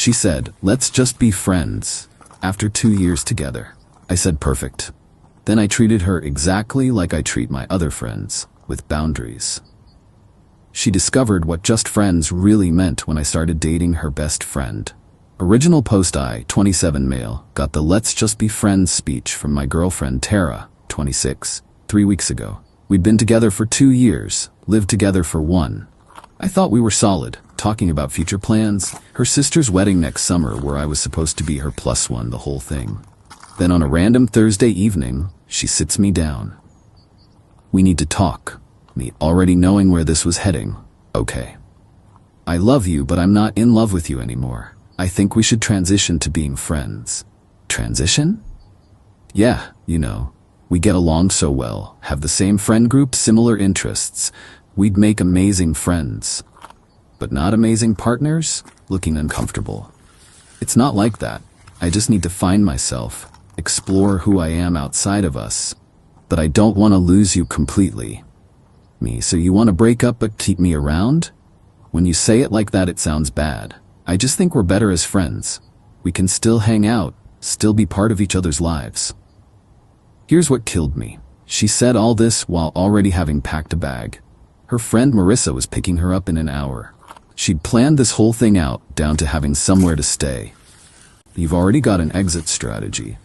She said, let's just be friends. After 2 years together. I said perfect. Then I treated her exactly like I treat my other friends, with boundaries. She discovered what just friends really meant when I started dating her best friend. Original post I, 27 male, got the let's just be friends speech from my girlfriend Tara, 26, 3 weeks ago. We'd been together for 2 years, lived together for 1. I thought we were solid, talking about future plans, her sister's wedding next summer where I was supposed to be her +1, the whole thing. Then on a random Thursday evening, she sits me down. We need to talk. Me already knowing where this was heading. Okay. I love you, but I'm not in love with you anymore. I think we should transition to being friends. Transition? Yeah, you know. We get along so well, have the same friend group, similar interests. We'd make amazing friends. But not amazing partners? Looking uncomfortable. It's not like that. I just need to find myself, explore who I am outside of us. But I don't want to lose you completely. Me, so you want to break up but keep me around? When you say it like that, it sounds bad. I just think we're better as friends. We can still hang out, still be part of each other's lives. Here's what killed me. She said all this while already having packed a bag. Her friend Marissa was picking her up in an hour. She'd planned this whole thing out, down to having somewhere to stay. You've already got an exit strategy.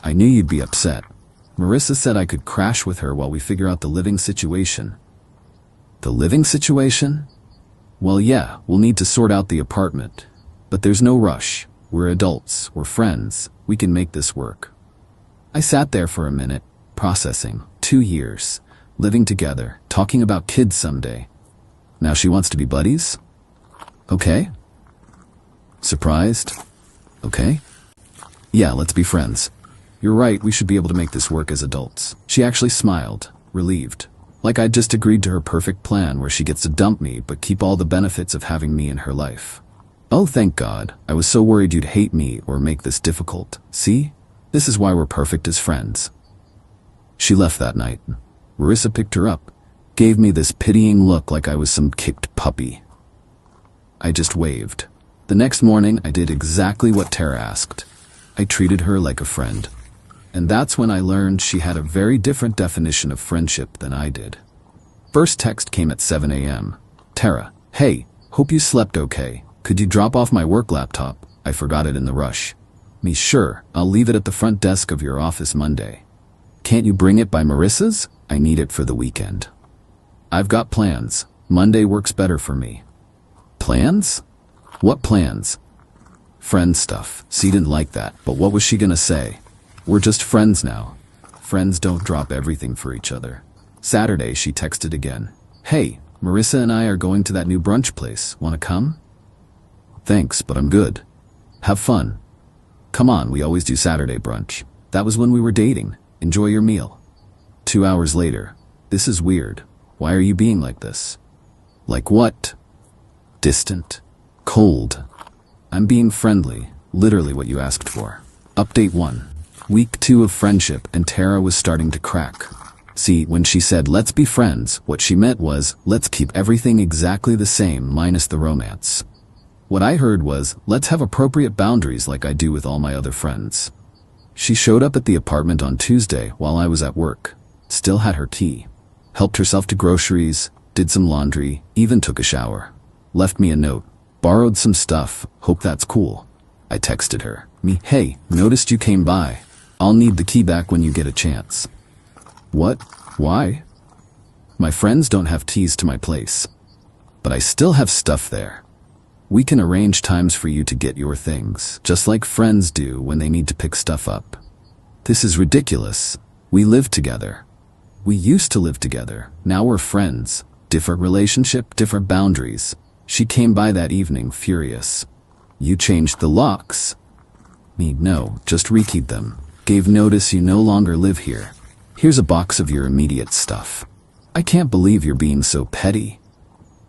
I knew you'd be upset. Marissa said I could crash with her while we figure out the living situation. The living situation? Well, yeah, we'll need to sort out the apartment. But there's no rush. We're adults, we're friends, we can make this work. I sat there for a minute, processing. 2 years, living together, talking about kids someday. Now she wants to be buddies? Okay. Surprised? Okay. Yeah, let's be friends. You're right, we should be able to make this work as adults. She actually smiled, relieved. Like I'd just agreed to her perfect plan where she gets to dump me but keep all the benefits of having me in her life. Oh, thank God. I was so worried you'd hate me or make this difficult. See? This is why we're perfect as friends. She left that night. Marissa picked her up, gave me this pitying look like I was some kicked puppy. I just waved. The next morning, I did exactly what Tara asked. I treated her like a friend. And that's when I learned she had a very different definition of friendship than I did. First text came at 7 a.m. Tara, hey, hope you slept okay. Could you drop off my work laptop? I forgot it in the rush. Me, sure, I'll leave it at the front desk of your office Monday. Can't you bring it by Marissa's? I need it for the weekend. I've got plans. Monday works better for me. Plans? What plans? Friend stuff. She didn't like that, but what was she gonna say? We're just friends now. Friends don't drop everything for each other. Saturday, she texted again. Hey, Marissa and I are going to that new brunch place. Wanna come? Thanks, but I'm good. Have fun. Come on, we always do Saturday brunch. That was when we were dating. Enjoy your meal. 2 hours later. This is weird. Why are you being like this? Like what? Distant. Cold. I'm being friendly. Literally what you asked for. Update 1. Week 2 of friendship, and Tara was starting to crack. See, when she said let's be friends, what she meant was let's keep everything exactly the same minus the romance. What I heard was let's have appropriate boundaries like I do with all my other friends. She showed up at the apartment on Tuesday while I was at work. Still had her key. Helped herself to groceries, did some laundry, even took a shower. Left me a note. Borrowed some stuff, hope that's cool. I texted her. Me, hey, noticed you came by. I'll need the key back when you get a chance. What? Why? My friends don't have keys to my place. But I still have stuff there. We can arrange times for you to get your things, just like friends do when they need to pick stuff up. This is ridiculous. We live together. We used to live together. Now we're friends. Different relationship, different boundaries. She came by that evening furious. You changed the locks. Me, no, just rekeyed them. Gave notice you no longer live here. Here's a box of your immediate stuff. I can't believe you're being so petty.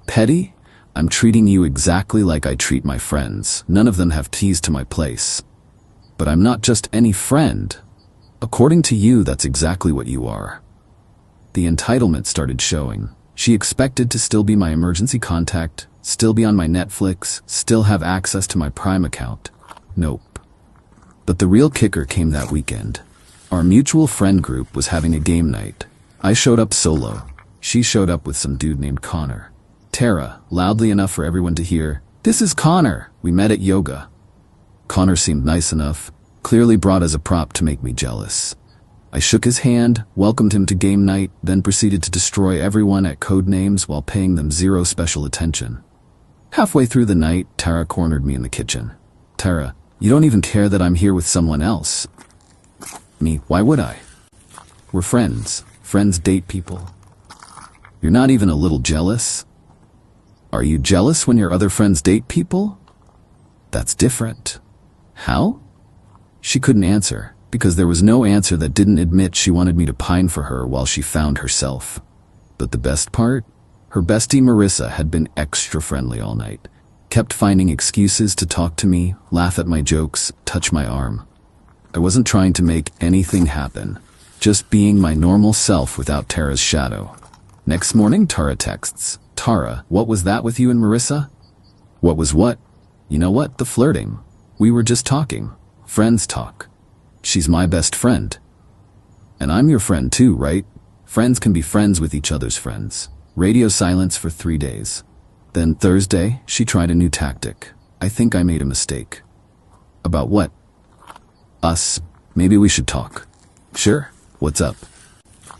Petty? I'm treating you exactly like I treat my friends. None of them have keys to my place. But I'm not just any friend. According to you, that's exactly what you are. The entitlement started showing. She expected to still be my emergency contact, Still be on my Netflix, still have access to my Prime account. Nope. But the real kicker came that weekend. Our mutual friend group was having a game night. I showed up solo. She showed up with some dude named Connor. Tara, loudly enough for everyone to hear, "This is Connor. We met at yoga." Connor seemed nice enough, clearly brought as a prop to make me jealous. I shook his hand, welcomed him to game night, then proceeded to destroy everyone at code names while paying them zero special attention. Halfway through the night, Tara cornered me in the kitchen. "Tara, you don't even care that I'm here with someone else." Me, why would I? We're friends. Friends date people. You're not even a little jealous? Are you jealous when your other friends date people? That's different. How? She couldn't answer, because there was no answer that didn't admit she wanted me to pine for her while she found herself. But the best part? Her bestie Marissa had been extra friendly all night. Kept finding excuses to talk to me, laugh at my jokes, touch my arm. I wasn't trying to make anything happen, just being my normal self without Tara's shadow. Next morning, Tara texts, "Tara, what was that with you and Marissa?" What was what? You know what? The flirting. We were just talking. Friends talk. She's my best friend. And I'm your friend too, right? Friends can be friends with each other's friends. Radio silence for 3 days. Then Thursday, she tried a new tactic. I think I made a mistake. About what? Us. Maybe we should talk. Sure. What's up?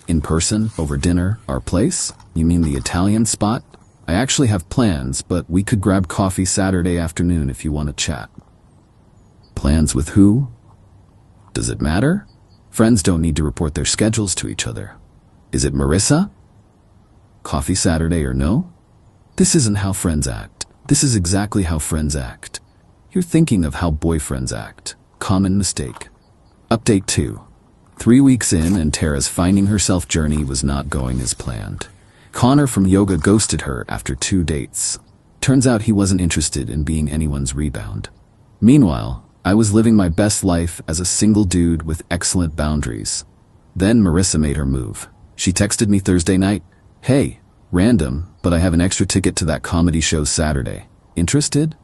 In person, over dinner, our place? You mean the Italian spot? I actually have plans, but we could grab coffee Saturday afternoon if you want to chat. Plans with who? Does it matter? Friends don't need to report their schedules to each other. Is it Marissa? Coffee Saturday or no? This isn't how friends act. This is exactly how friends act. You're thinking of how boyfriends act. Common mistake. Update 2. 3 weeks in and Tara's finding herself journey was not going as planned. Connor from yoga ghosted her after 2 dates. Turns out he wasn't interested in being anyone's rebound. Meanwhile, I was living my best life as a single dude with excellent boundaries. Then Marissa made her move. She texted me Thursday night, "Hey, random, but I have an extra ticket to that comedy show Saturday. Interested?"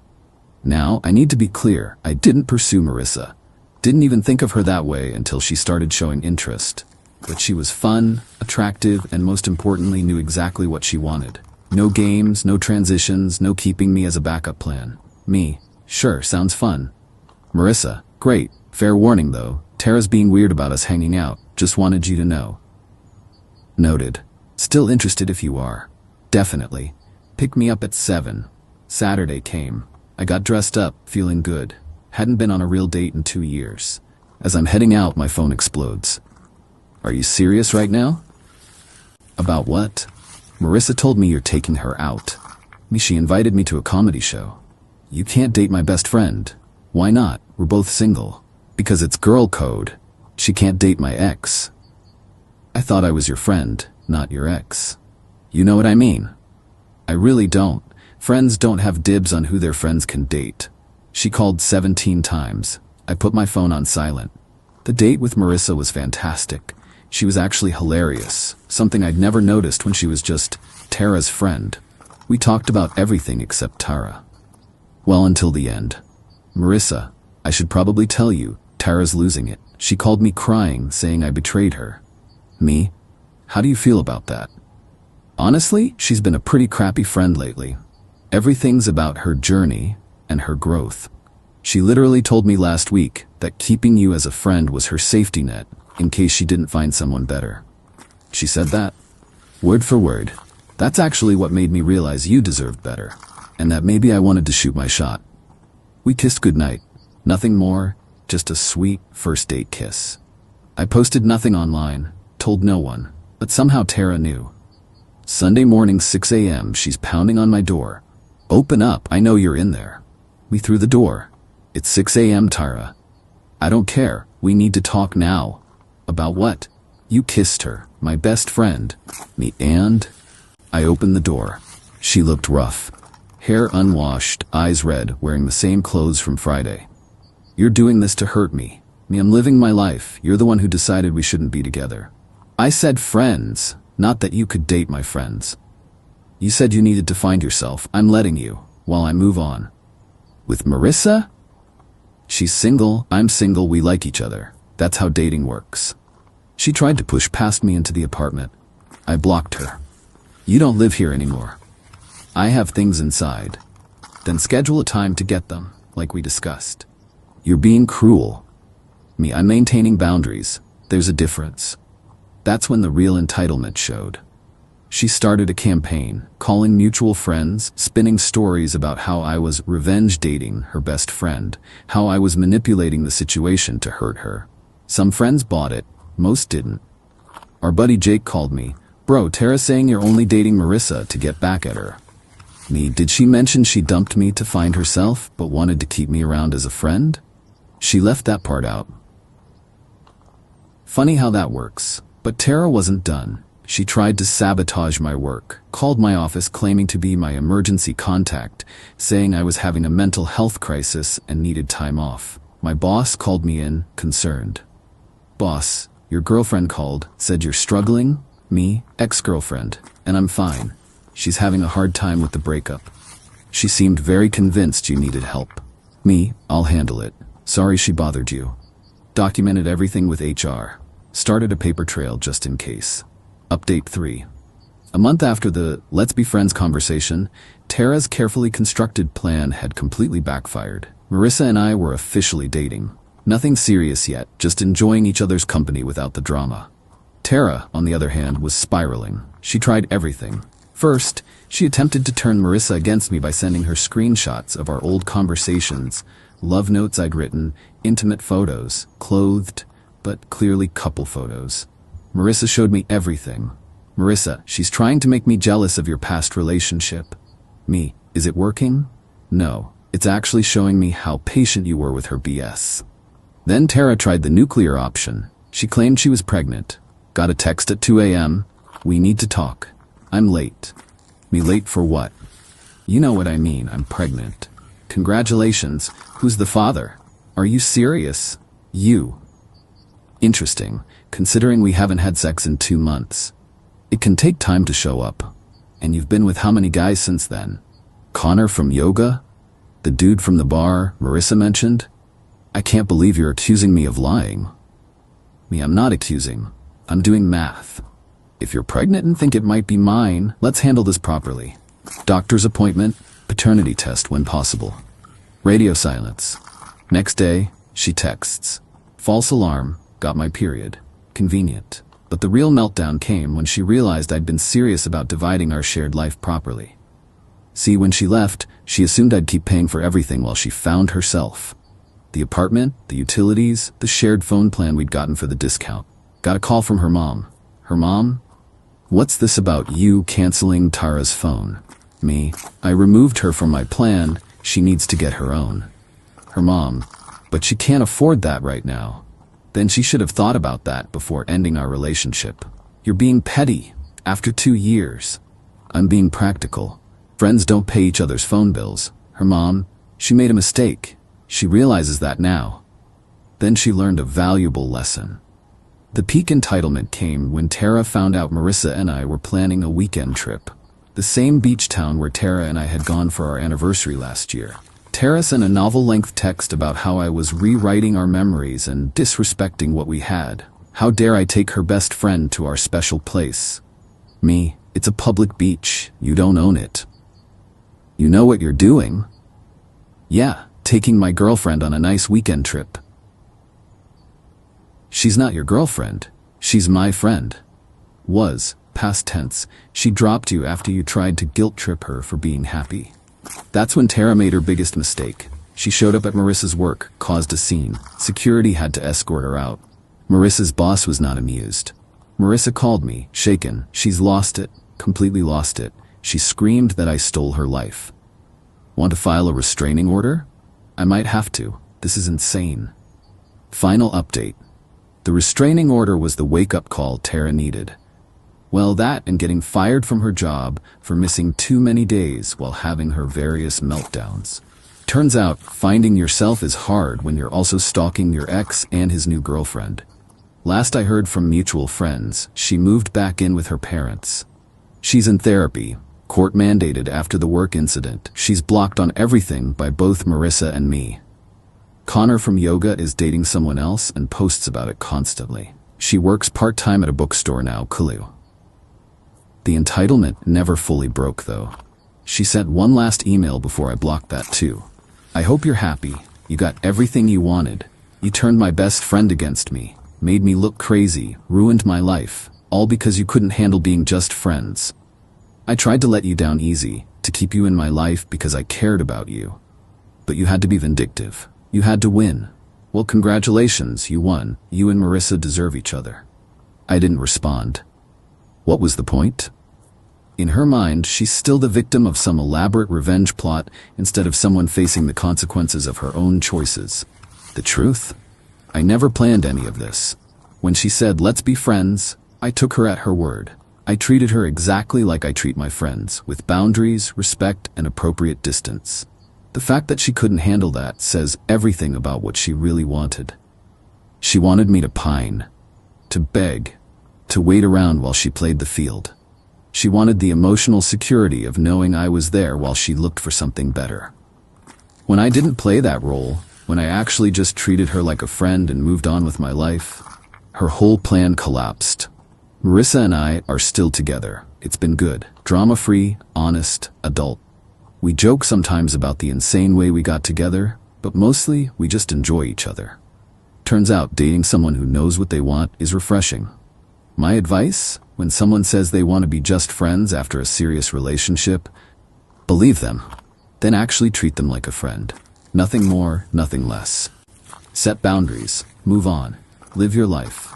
Now, I need to be clear, I didn't pursue Marissa. Didn't even think of her that way until she started showing interest. But she was fun, attractive, and most importantly knew exactly what she wanted. No games, no transitions, no keeping me as a backup plan. Me, sure, sounds fun. Marissa, great. Fair warning though, Tara's being weird about us hanging out, just wanted you to know. Noted. Still interested if you are. Definitely. Pick me up at 7. Saturday came. I got dressed up, feeling good. Hadn't been on a real date in 2 years. As I'm heading out, my phone explodes. Are you serious right now? About what? Marissa told me you're taking her out. She invited me to a comedy show. You can't date my best friend. Why not? We're both single. Because it's girl code. She can't date my ex. I thought I was your friend, not your ex. You know what I mean? I really don't. Friends don't have dibs on who their friends can date. She called 17 times. I put my phone on silent. The date with Marissa was fantastic. She was actually hilarious, something I'd never noticed when she was just Tara's friend. We talked about everything except Tara. Well, until the end. Marissa, I should probably tell you, Tara's losing it. She called me crying, saying I betrayed her. Me? How do you feel about that? Honestly, she's been a pretty crappy friend lately. Everything's about her journey and her growth. She literally told me last week that keeping you as a friend was her safety net in case she didn't find someone better. She said that? Word for word. That's actually what made me realize you deserved better, and that maybe I wanted to shoot my shot. We kissed goodnight. Nothing more, just a sweet first date kiss. I posted nothing online, told no one, but somehow Tara knew. Sunday morning 6 a.m. she's pounding on my door. Open up, I know you're in there. We threw the door. It's 6 a.m. Tara. I don't care, we need to talk now. About what? You kissed her, my best friend. Me and? I opened the door. She looked rough. Hair unwashed, eyes red, wearing the same clothes from Friday. You're doing this to hurt me. I'm living my life. You're the one who decided we shouldn't be together. I said friends, not that you could date my friends. You said you needed to find yourself. I'm letting you, while I move on. With Marissa? She's single, I'm single, we like each other. That's how dating works. She tried to push past me into the apartment. I blocked her. You don't live here anymore. I have things inside. Then schedule a time to get them, like we discussed. You're being cruel. Me, I'm maintaining boundaries. There's a difference. That's when the real entitlement showed. She started a campaign, calling mutual friends, spinning stories about how I was revenge dating her best friend, how I was manipulating the situation to hurt her. Some friends bought it, most didn't. Our buddy Jake called me, "Bro, Tara's saying you're only dating Marissa to get back at her." Me, did she mention she dumped me to find herself, but wanted to keep me around as a friend? She left that part out. Funny how that works. But Tara wasn't done. She tried to sabotage my work, called my office claiming to be my emergency contact, saying I was having a mental health crisis and needed time off. My boss called me in, concerned. "Boss, your girlfriend called, said you're struggling?" Me, ex-girlfriend, and I'm fine. She's having a hard time with the breakup. She seemed very convinced you needed help. Me, I'll handle it. Sorry she bothered you. Documented everything with HR. Started a paper trail just in case. Update 3. A month after the "let's be friends" conversation, Tara's carefully constructed plan had completely backfired. Marissa and I were officially dating. Nothing serious yet, just enjoying each other's company without the drama. Tara, on the other hand, was spiraling. She tried everything. First, she attempted to turn Marissa against me by sending her screenshots of our old conversations, love notes I'd written, intimate photos, clothed, but clearly couple photos. Marissa showed me everything. Marissa, she's trying to make me jealous of your past relationship. Me, is it working? No, it's actually showing me how patient you were with her BS. Then Tara tried the nuclear option. She claimed she was pregnant. Got a text at 2 a.m. "We need to talk. I'm late." Me, late for what? You know what I mean, I'm pregnant. Congratulations, who's the father? Are you serious? You. Interesting, considering we haven't had sex in 2 months. It can take time to show up. And you've been with how many guys since then? Connor from yoga? The dude from the bar Marissa mentioned? I can't believe you're accusing me of lying. Me, I'm not accusing. I'm doing math. If you're pregnant and think it might be mine, let's handle this properly. Doctor's appointment, paternity test when possible. Radio silence. Next day, she texts. False alarm, got my period. Convenient. But the real meltdown came when she realized I'd been serious about dividing our shared life properly. See, when she left, she assumed I'd keep paying for everything while she found herself. The apartment, the utilities, the shared phone plan we'd gotten for the discount. Got a call from her mom. Her mom? What's this about you canceling Tara's phone? Me, I removed her from my plan. She needs to get her own. Her mom, but she can't afford that right now. Then she should have thought about that before ending our relationship. You're being petty. After 2 years. I'm being practical. Friends don't pay each other's phone bills. Her mom, she made a mistake. She realizes that now. Then she learned a valuable lesson. The peak entitlement came when Tara found out Marissa and I were planning a weekend trip. The same beach town where Tara and I had gone for our anniversary last year. Tara sent a novel-length text about how I was rewriting our memories and disrespecting what we had. How dare I take her best friend to our special place? Me, it's a public beach. You don't own it. You know what you're doing? Yeah, taking my girlfriend on a nice weekend trip. She's not your girlfriend. She's my friend. Was, past tense, she dropped you after you tried to guilt trip her for being happy. That's when Tara made her biggest mistake. She showed up at Marissa's work, caused a scene. Security had to escort her out. Marissa's boss was not amused. Marissa called me, shaken. She's lost it, completely lost it. She screamed that I stole her life. Want to file a restraining order? I might have to. This is insane. Final update. The restraining order was the wake-up call Tara needed. Well, that and getting fired from her job for missing too many days while having her various meltdowns. Turns out, finding yourself is hard when you're also stalking your ex and his new girlfriend. Last I heard from mutual friends, she moved back in with her parents. She's in therapy, Court mandated after the work incident. She's blocked on everything by both Marissa and me. Connor from yoga is dating someone else and posts about it constantly. She works part-time at a bookstore now, Kalu. The entitlement never fully broke though. She sent one last email before I blocked that too. I hope you're happy. You got everything you wanted. You turned my best friend against me, made me look crazy, ruined my life, all because you couldn't handle being just friends. I tried to let you down easy, to keep you in my life because I cared about you. But you had to be vindictive. You had to win. Well, congratulations, you won. You and Marissa deserve each other. I didn't respond. What was the point? In her mind, she's still the victim of some elaborate revenge plot instead of someone facing the consequences of her own choices. The truth? I never planned any of this. When she said, "Let's be friends," I took her at her word. I treated her exactly like I treat my friends, with boundaries, respect, and appropriate distance. The fact that she couldn't handle that says everything about what she really wanted. She wanted me to pine, to beg, to wait around while she played the field. She wanted the emotional security of knowing I was there while she looked for something better. When I didn't play that role, when I actually just treated her like a friend and moved on with my life, her whole plan collapsed. Marissa and I are still together. It's been good, drama-free, honest, adult. We joke sometimes about the insane way we got together, but mostly we just enjoy each other. Turns out dating someone who knows what they want is refreshing. My advice, when someone says they want to be just friends after a serious relationship, believe them. Then actually treat them like a friend. Nothing more, nothing less. Set boundaries, move on, live your life.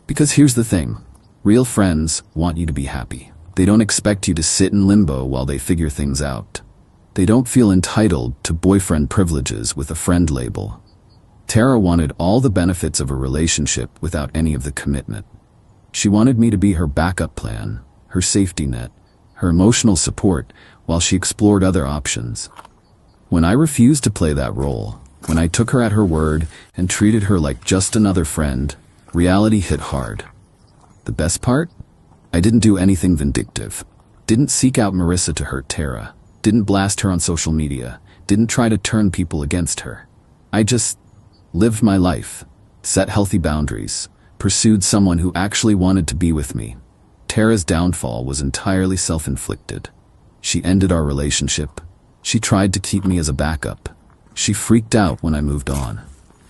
Because here's the thing, real friends want you to be happy. They don't expect you to sit in limbo while they figure things out. They don't feel entitled to boyfriend privileges with a friend label. Tara wanted all the benefits of a relationship without any of the commitment. She wanted me to be her backup plan, her safety net, her emotional support while she explored other options. When I refused to play that role, when I took her at her word and treated her like just another friend, reality hit hard. The best part? I didn't do anything vindictive. Didn't seek out Marissa to hurt Tara. Didn't blast her on social media. Didn't try to turn people against her. I just lived my life, set healthy boundaries, pursued someone who actually wanted to be with me. Tara's downfall was entirely self-inflicted. She ended our relationship. She tried to keep me as a backup. She freaked out when I moved on.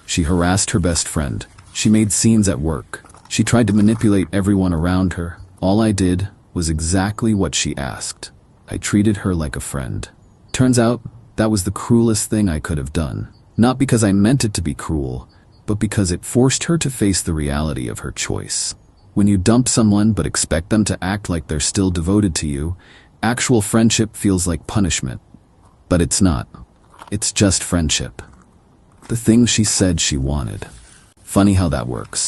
She harassed her best friend. She made scenes at work. She tried to manipulate everyone around her. All I did was exactly what she asked. I treated her like a friend. Turns out, that was the cruelest thing I could have done. Not because I meant it to be cruel, but because it forced her to face the reality of her choice. When you dump someone but expect them to act like they're still devoted to you, actual friendship feels like punishment. But it's not. It's just friendship. The thing she said she wanted. Funny how that works.